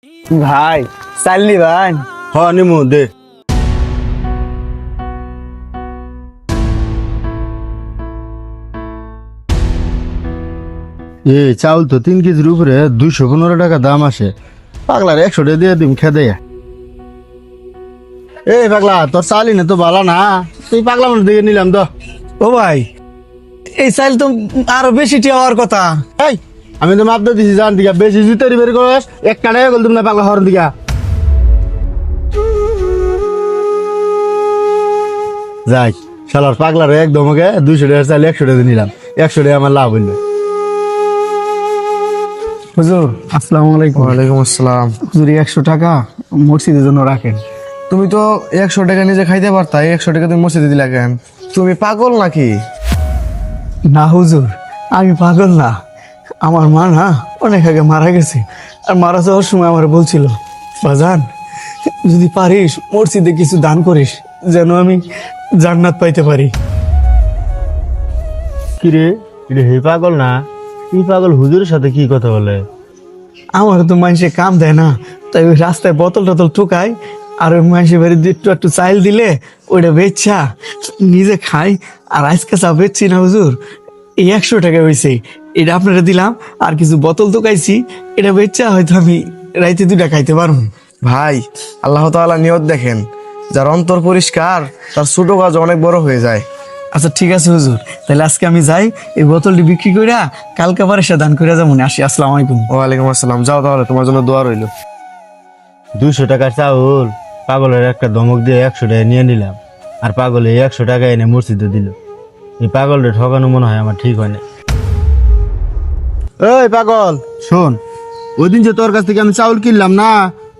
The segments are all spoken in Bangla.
ভাই চাললি ভাই হ নিমু দে। চাউল তো 3 কেজির উপরে 215 টাকা দাম আসে। পাগলার 100 টাকা দিয়ে দিম খেদে। পাগলা তোর চালি না তো ভালো না, তুই পাগলা মানুষ দিকে নিলাম তো। ও ভাই এই চাল তো আরো বেশি টিয়া হওয়ার কথা। এই আমি তো মাপ দিছি জান দিকা বেশি জিতারি বের করস এক কাটায় গেল তুমি না পাগলা হরন দিকা। যাই শালার পাগলার একদম ওকে 200 টাকা চাল 100 টাকা নিলাম, 100 টাকা আমার লাভ হইল। হুজুর আসসালামু আলাইকুম। ওয়ালাইকুম আসসালাম। হুজুর 100 টাকা মসজিদের জন্য রাখেন। তুমি তো 100 টাকা নিজে খাইতে পারতা, 100 টাকা তুমি মসজিদে দিলা কেন? তুমি পাগল নাকি? না হুজুর আমি পাগল না, আমার মা না অনেক আগে মারা গেছে, আর মারা যাওয়ার সময় আমার বলছিল বাজান যদি পারিস মসজিদে কিছু দান করিস যেন আমি জান্নাত পাইতে পারি। কিরে এটা হে পাগল না, এই পাগল হুজুরের সাথে কি কথা বলে? আমার তো মানুষে কাম দেয় না, তাই ওই রাস্তায় বোতল টতল ঠুকাই, আর ওই মানুষের বাড়িতে একটু একটু চাইল দিলে ওইটা বেচছা নিজে খাই। আর আজকে চা বেচছি না হুজুর, এই 100 টাকা হয়েছে, এটা আপনারা দিলাম। আর কিছু বোতল টুকাইছি, এটা বেচছা হয়তো আমি রাইতে 2টা খাইতে পারবো। ভাই আল্লাহ তাআলা নিয়ত দেখেন, যার অন্তর পরিষ্কার তার ছোট কাজ অনেক বড় হয়ে যায়। আচ্ছা ঠিক আছে হুজুর, তাহলে আজকে আমি যাই, এই বোতলটি বিক্রি কইরা কালকে আবার এসে দান করে যাবো। আসি, আসসালামু আলাইকুম। ওয়ালাইকুম আসসালাম। যাও তাহলে, তোমার জন্য দোয়া রইল। 200 টাকার চাউল পাগলের একটা ধমক দিয়ে 100 টাকা নিয়ে নিলাম, আর পাগলে 100 টাকা এনে মসজিদে দিল। এই পাগলটা ঠকানো মনে হয় আমার ঠিক হয় না। এই পাগল শোন, ওই দিন যে তোর কাছ থেকে আমি চাউল কিনলাম না,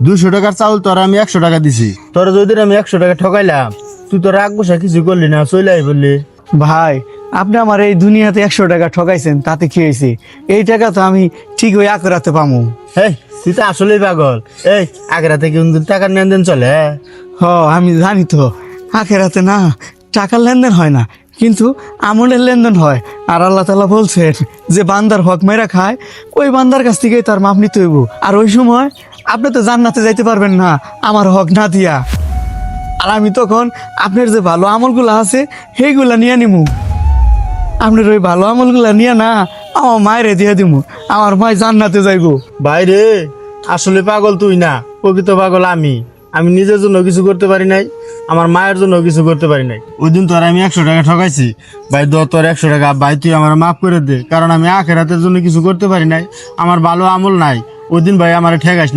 200 টাকার চাউল তোর আমি 100 টাকা দিছি। তোর ওই দিন আমি 100 টাকা ঠকাইলাম, তুই তো রাগ বসা কিছু করলি না, চলে আই বললি। ভাই আপনি আমার এই দুনিয়াতে 100 টাকা ঠকাইছেন, তাতে কি হয়েছে? এই টাকা তো আমি ঠিক ওই আখেরাতে পামু। এই তুই তো আসলেই পাগল। এই আগের রাতে কি টাকার লেনদেন চলে? হ আমি জানি তো, আখেরাতে না টাকার লেনদেন হয় না, কিন্তু আমলের লেনদেন হয়। আর আল্লাহ তাআলা বলছেন যে বান্দার হক মেরা খায়, ওই বান্দার কাছ থেকেই তার মাপ নিতে হইব। আর ওই সময় আপনি তো জান্নাতে যাইতে পারবেন না আমার হক না দিয়া। আর আমি তখন আপনার যে ভালো আমলগুলো আছে সেইগুলা নিয়ে নিমু। আপনার ওই ভালো আমলগুলা নিয়ে না আমার মায়েরে দিয়ে দিমু, আমার মায় জান্নাতে যাইবো। বাইরে আসলে পাগল তুই না, প্রকৃত পাগল আমি। আমি নিজের জন্য কিছু করতে পারি নাই, আমার মায়ের জন্য কিছু করতে পারি নাই। ওই দিন তোর আমি 100 টাকা ঠকাইছি, ভাই তোর 100 টাকা ভাই তুই আমার মাফ করে দে, কারণ আমি আখেরাতের জন্য কিছু করতে পারি নাই, আমার ভালো আমল নাই। ওই দিন ভাই আমার ঠেকাইস না।